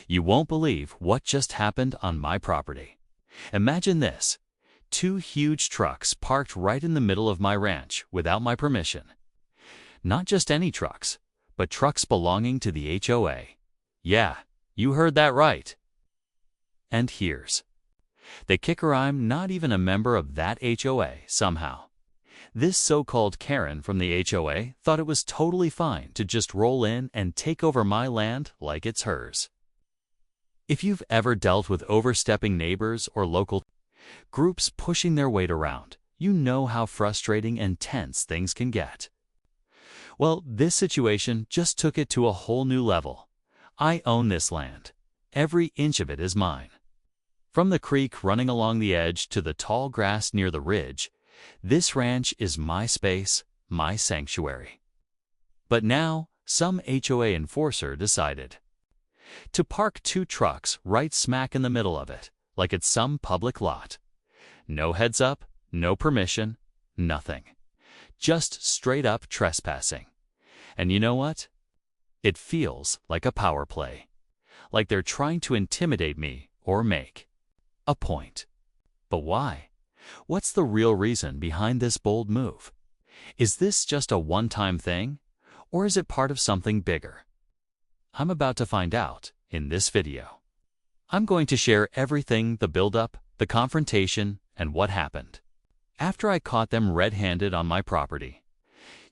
You won't believe what just happened on my property. Imagine this: two huge trucks parked right in the middle of my ranch without my permission. Not just any trucks, but trucks belonging to the HOA. Yeah, you heard that right. And here's the kicker: I'm not even a member of that HOA somehow. This so-called Karen from the HOA thought it was totally fine to just roll in and take over my land like it's hers. If you've ever dealt with overstepping neighbors or local groups pushing their weight around, you know how frustrating and tense things can get. Well, this situation just took it to a whole new level. I own this land. Every inch of it is mine. From the creek running along the edge to the tall grass near the ridge, this ranch is my space, my sanctuary. But now, some HOA enforcer decided to park two trucks right smack in the middle of it, like it's some public lot. No heads up, no permission, nothing. Just straight up trespassing. And you know what? It feels like a power play. Like they're trying to intimidate me or make a point. But why? What's the real reason behind this bold move? Is this just a one-time thing, or is it part of something bigger? I'm about to find out in this video. I'm going to share everything: the build-up, the confrontation, and what happened after I caught them red-handed on my property.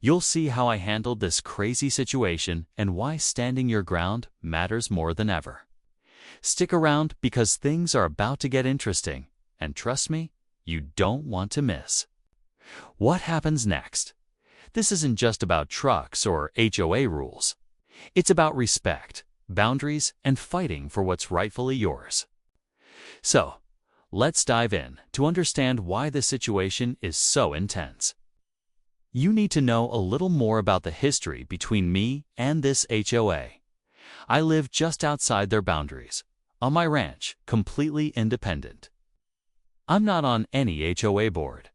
You'll see how I handled this crazy situation and why standing your ground matters more than ever. Stick around because things are about to get interesting, and trust me, you don't want to miss. What happens next? This isn't just about trucks or HOA rules. It's about respect, boundaries, and fighting for what's rightfully yours. So, let's dive in to understand why this situation is so intense. You need to know a little more about the history between me and this HOA. I live just outside their boundaries, on my ranch, completely independent. I'm not on any HOA board.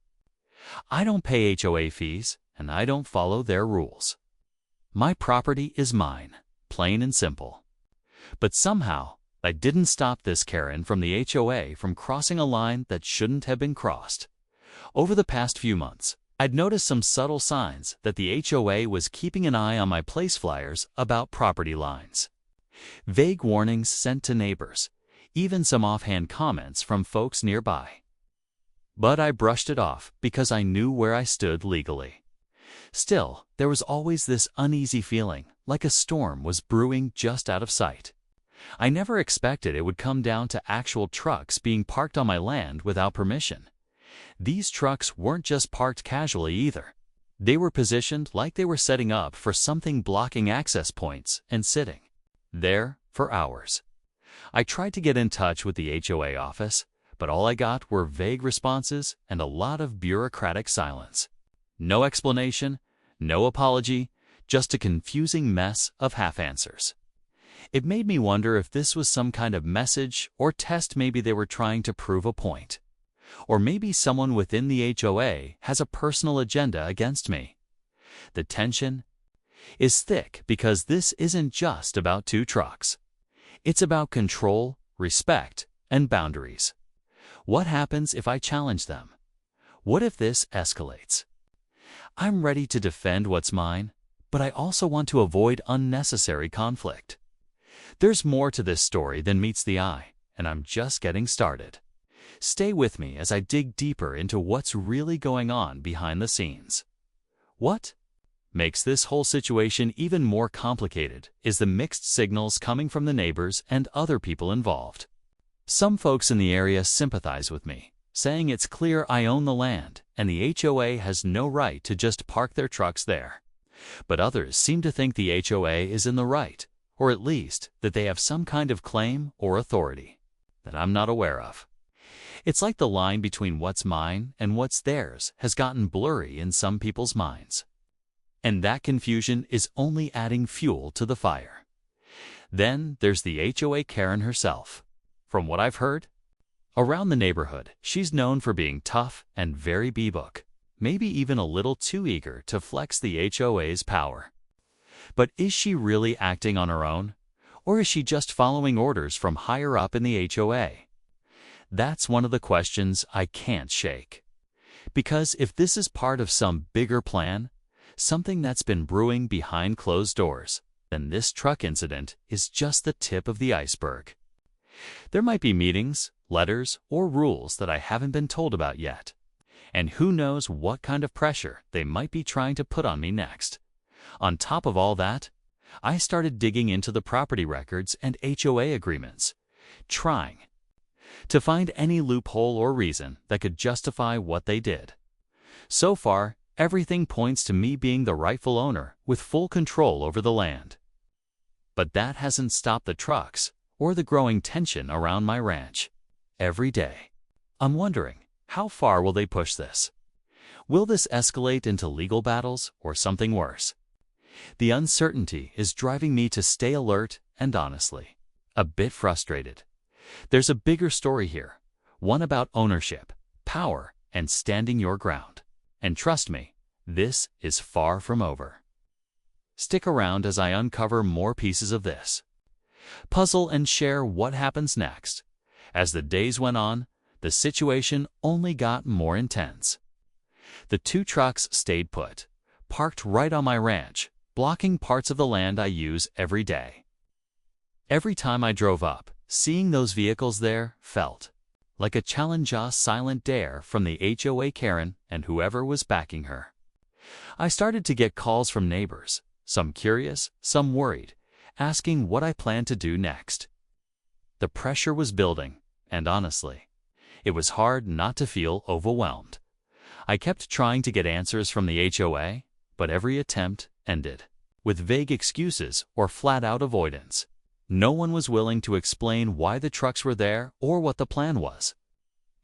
I don't pay HOA fees, and I don't follow their rules. My property is mine, plain and simple. But somehow, I didn't stop this Karen from the HOA from crossing a line that shouldn't have been crossed. Over the past few months, I'd noticed some subtle signs that the HOA was keeping an eye on my place flyers about property lines. Vague warnings sent to neighbors, even some offhand comments from folks nearby. But I brushed it off because I knew where I stood legally. Still, there was always this uneasy feeling, like a storm was brewing just out of sight. I never expected it would come down to actual trucks being parked on my land without permission. These trucks weren't just parked casually either. They were positioned like they were setting up for something, blocking access points and sitting there for hours. I tried to get in touch with the HOA office, but all I got were vague responses and a lot of bureaucratic silence. No explanation, no apology, just a confusing mess of half-answers. It made me wonder if this was some kind of message or test. Maybe they were trying to prove a point. Or maybe someone within the HOA has a personal agenda against me. The tension is thick because this isn't just about two trucks. It's about control, respect, and boundaries. What happens if I challenge them? What if this escalates? I'm ready to defend what's mine, but I also want to avoid unnecessary conflict. There's more to this story than meets the eye, and I'm just getting started. Stay with me as I dig deeper into what's really going on behind the scenes. What makes this whole situation even more complicated is the mixed signals coming from the neighbors and other people involved. Some folks in the area sympathize with me, saying it's clear I own the land and the HOA has no right to just park their trucks there. But others seem to think the HOA is in the right, or at least that they have some kind of claim or authority that I'm not aware of. It's like the line between what's mine and what's theirs has gotten blurry in some people's minds. And that confusion is only adding fuel to the fire. Then there's the HOA Karen herself. From what I've heard, around the neighborhood, she's known for being tough and very B-book, maybe even a little too eager to flex the HOA's power. But is she really acting on her own? Or is she just following orders from higher up in the HOA? That's one of the questions I can't shake. Because if this is part of some bigger plan, something that's been brewing behind closed doors, then this truck incident is just the tip of the iceberg. There might be meetings, letters, or rules that I haven't been told about yet. And who knows what kind of pressure they might be trying to put on me next. On top of all that, I started digging into the property records and HOA agreements, trying to find any loophole or reason that could justify what they did. So far, everything points to me being the rightful owner with full control over the land. But that hasn't stopped the trucks or the growing tension around my ranch. Every day, I'm wondering, how far will they push this? Will this escalate into legal battles or something worse? The uncertainty is driving me to stay alert and, honestly, a bit frustrated. There's a bigger story here, one about ownership, power, and standing your ground. And trust me, this is far from over. Stick around as I uncover more pieces of this puzzle and share what happens next. As the days went on, the situation only got more intense. The two trucks stayed put, parked right on my ranch, blocking parts of the land I use every day. Every time I drove up, seeing those vehicles there felt like a challenge-a silent dare from the HOA Karen and whoever was backing her. I started to get calls from neighbors, some curious, some worried, asking what I planned to do next. The pressure was building, and honestly, it was hard not to feel overwhelmed. I kept trying to get answers from the HOA, but every attempt ended with vague excuses or flat-out avoidance. No one was willing to explain why the trucks were there or what the plan was.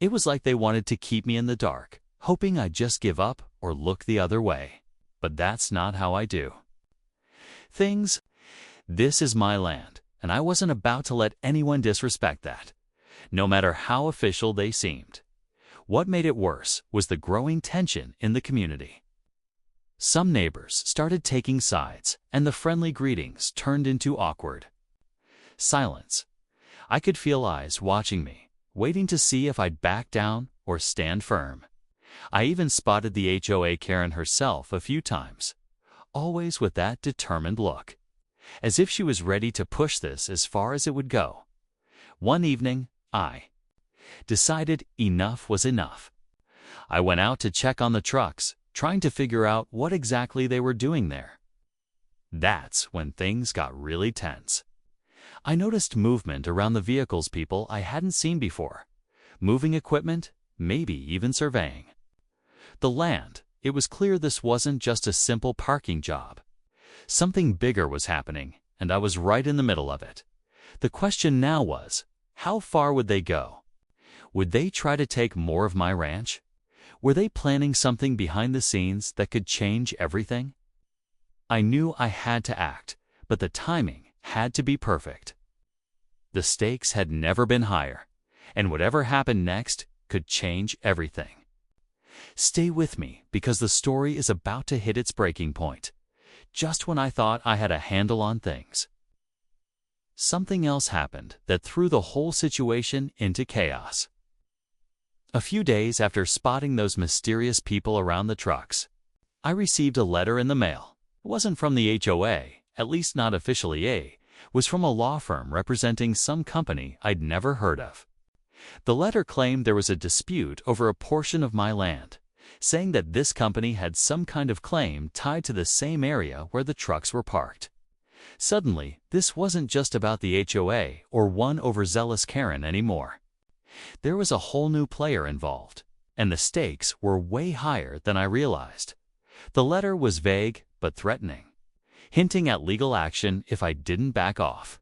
It was like they wanted to keep me in the dark, hoping I'd just give up or look the other way. But that's not how I do things. This is my land, and I wasn't about to let anyone disrespect that, no matter how official they seemed. What made it worse was the growing tension in the community. Some neighbors started taking sides, and the friendly greetings turned into awkward silence. I could feel eyes watching me, waiting to see if I'd back down or stand firm. I even spotted the HOA Karen herself a few times, always with that determined look, as if she was ready to push this as far as it would go. One evening, I decided enough was enough. I went out to check on the trucks, trying to figure out what exactly they were doing there. That's when things got really tense. I noticed movement around the vehicles people I hadn't seen before. Moving equipment, maybe even surveying the land. It was clear this wasn't just a simple parking job. Something bigger was happening, and I was right in the middle of it. The question now was, how far would they go? Would they try to take more of my ranch? Were they planning something behind the scenes that could change everything? I knew I had to act, but the timing had to be perfect. The stakes had never been higher, and whatever happened next could change everything. Stay with me, because the story is about to hit its breaking point, just when I thought I had a handle on things. Something else happened that threw the whole situation into chaos. A few days after spotting those mysterious people around the trucks, I received a letter in the mail. It wasn't from the HOA, at least not officially. It was from a law firm representing some company I'd never heard of. The letter claimed there was a dispute over a portion of my land, saying that this company had some kind of claim tied to the same area where the trucks were parked. Suddenly, this wasn't just about the HOA or one overzealous Karen anymore. There was a whole new player involved, and the stakes were way higher than I realized. The letter was vague but threatening, hinting at legal action if I didn't back off.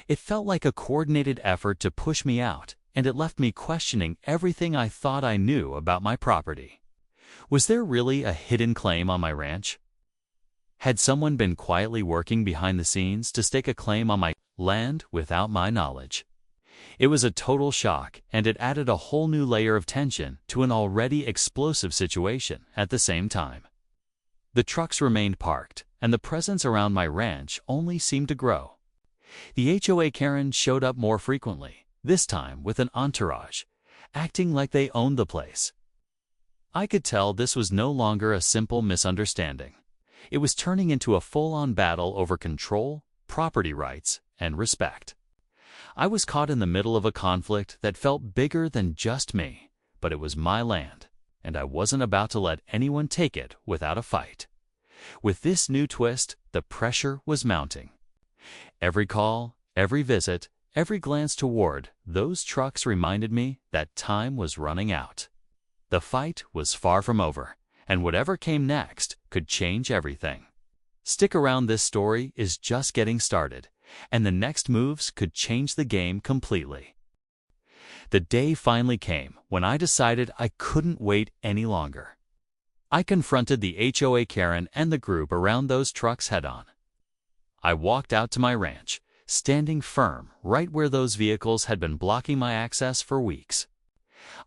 It felt like a coordinated effort to push me out, and it left me questioning everything I thought I knew about my property. Was there really a hidden claim on my ranch? Had someone been quietly working behind the scenes to stake a claim on my land without my knowledge? It was a total shock, and it added a whole new layer of tension to an already explosive situation at the same time. The trucks remained parked, and the presence around my ranch only seemed to grow. The HOA Karen showed up more frequently, this time with an entourage, acting like they owned the place. I could tell this was no longer a simple misunderstanding. It was turning into a full-on battle over control, property rights, and respect. I was caught in the middle of a conflict that felt bigger than just me, but it was my land, and I wasn't about to let anyone take it without a fight. With this new twist, the pressure was mounting. Every call, every visit, every glance toward those trucks reminded me that time was running out. The fight was far from over, and whatever came next could change everything. Stick around, this story is just getting started, and the next moves could change the game completely. The day finally came when I decided I couldn't wait any longer. I confronted the HOA Karen and the group around those trucks head-on. I walked out to my ranch, standing firm right where those vehicles had been blocking my access for weeks.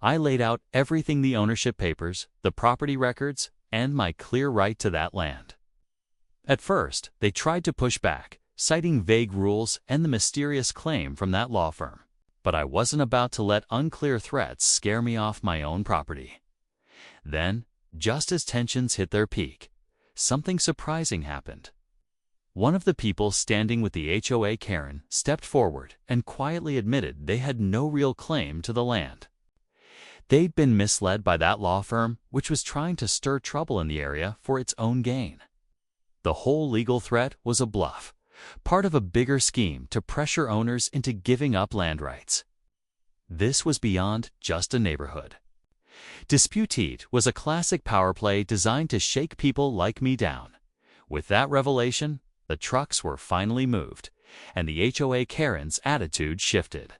I laid out everything: the ownership papers, the property records, and my clear right to that land. At first, they tried to push back, citing vague rules and the mysterious claim from that law firm. But I wasn't about to let unclear threats scare me off my own property. Then, just as tensions hit their peak, something surprising happened. One of the people standing with the HOA Karen stepped forward and quietly admitted they had no real claim to the land. They'd been misled by that law firm, which was trying to stir trouble in the area for its own gain. The whole legal threat was a bluff, part of a bigger scheme to pressure owners into giving up land rights. This was beyond just a neighborhood. Dispute Heat was a classic power play designed to shake people like me down. With that revelation, the trucks were finally moved, and the HOA Karen's attitude shifted.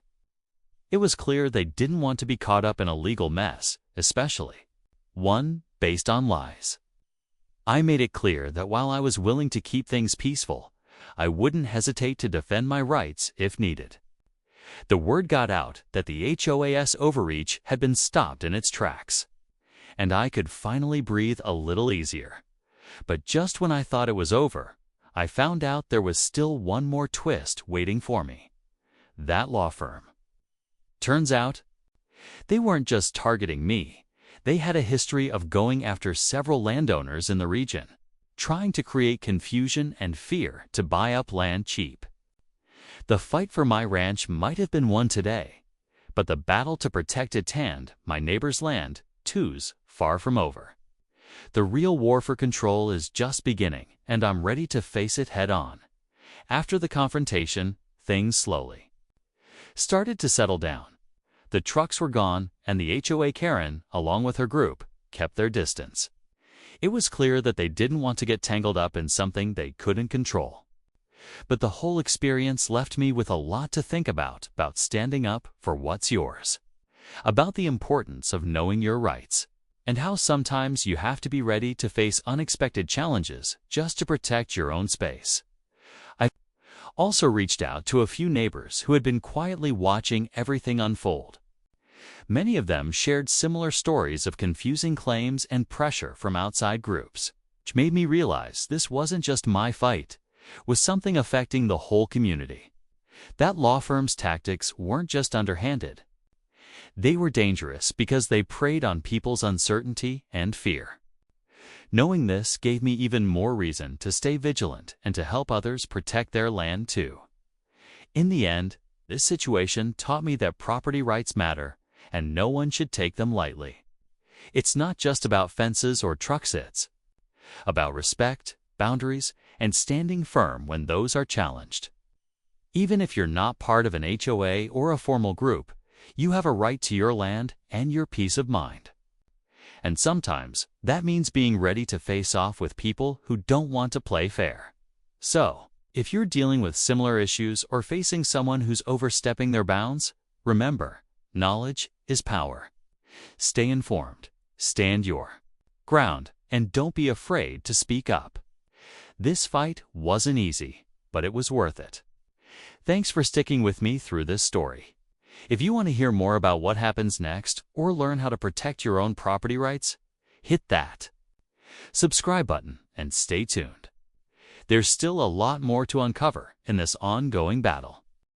It was clear they didn't want to be caught up in a legal mess, especially one based on lies. I made it clear that while I was willing to keep things peaceful, I wouldn't hesitate to defend my rights if needed. The word got out that the HOA's overreach had been stopped in its tracks, and I could finally breathe a little easier. But just when I thought it was over, I found out there was still one more twist waiting for me. That law firm. Turns out, they weren't just targeting me. They had a history of going after several landowners in the region, trying to create confusion and fear to buy up land cheap. The fight for my ranch might have been won today, but the battle to protect its hand, my neighbor's land, too's far from over. The real war for control is just beginning, and I'm ready to face it head-on. After the confrontation, things slowly started to settle down. The trucks were gone, and the HOA Karen, along with her group, kept their distance. It was clear that they didn't want to get tangled up in something they couldn't control. But the whole experience left me with a lot to think about standing up for what's yours, about the importance of knowing your rights, and how sometimes you have to be ready to face unexpected challenges just to protect your own space. I also reached out to a few neighbors who had been quietly watching everything unfold. Many of them shared similar stories of confusing claims and pressure from outside groups, which made me realize this wasn't just my fight, it was something affecting the whole community. That law firm's tactics weren't just underhanded. They were dangerous because they preyed on people's uncertainty and fear. Knowing this gave me even more reason to stay vigilant and to help others protect their land too. In the end, this situation taught me that property rights matter, and no one should take them lightly. It's not just about fences or truck sits. About respect, boundaries, and standing firm when those are challenged. Even if you're not part of an HOA or a formal group, you have a right to your land and your peace of mind. And sometimes, that means being ready to face off with people who don't want to play fair. So, if you're dealing with similar issues or facing someone who's overstepping their bounds, remember, knowledge is power. Stay informed, stand your ground, and don't be afraid to speak up. This fight wasn't easy, but it was worth it. Thanks for sticking with me through this story. If you want to hear more about what happens next or learn how to protect your own property rights, hit that subscribe button and stay tuned. There's still a lot more to uncover in this ongoing battle.